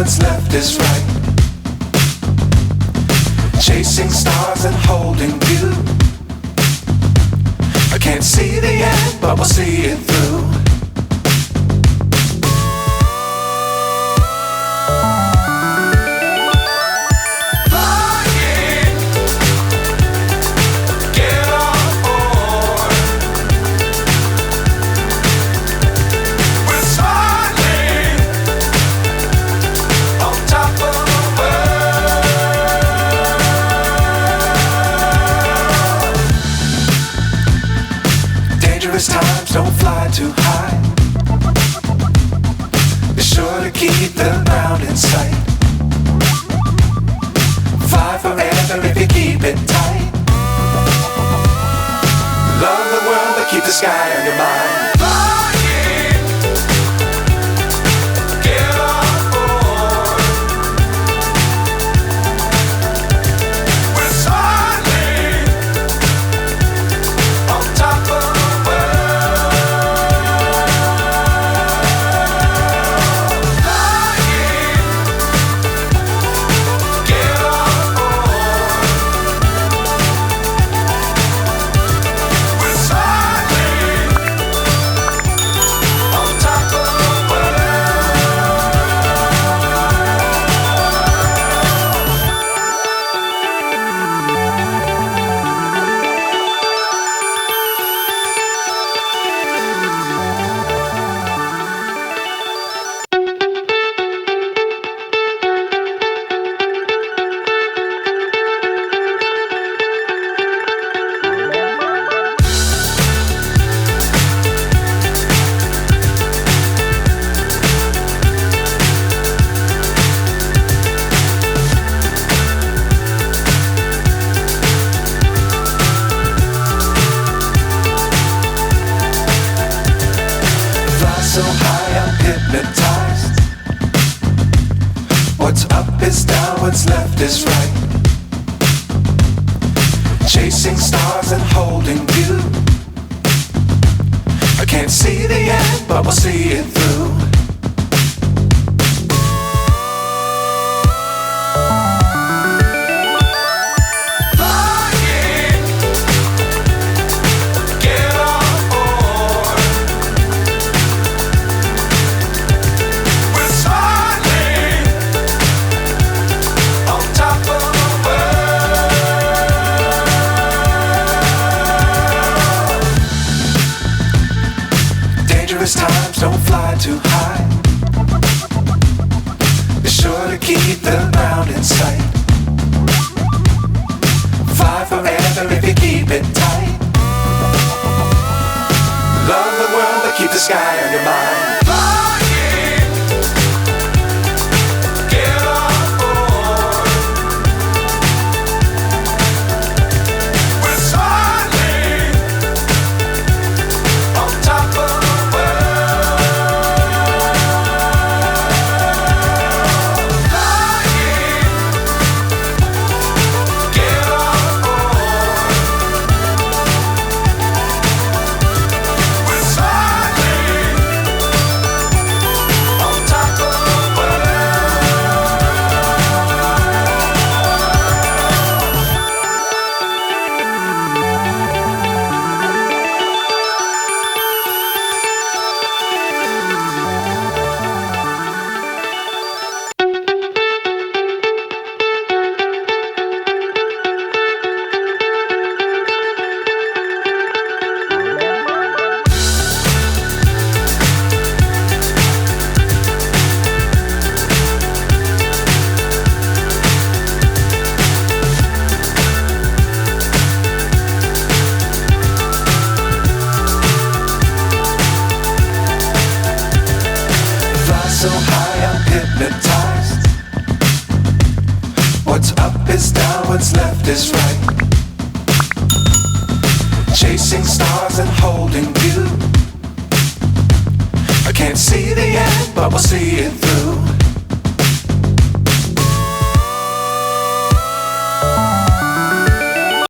what's left is right. Chasing stars and holding you. I can't see the end, but we'll see it through. Times don't fly too high. Be sure to keep the ground in sight. Fly forever if you keep it tight. Love the world but keep the sky on your mind. So high I'm hypnotized. What's up is down, what's left is right. Chasing stars and holding you. I can't see the end, but we'll see it through. Times don't fly too high. Be sure to keep the ground in sight. Fly forever if you keep it tight. Love the world but keep the sky on your mind. So high I'm hypnotized. What's up is down, what's left is right. Chasing stars and holding you. I can't see the end, but we'll see it through.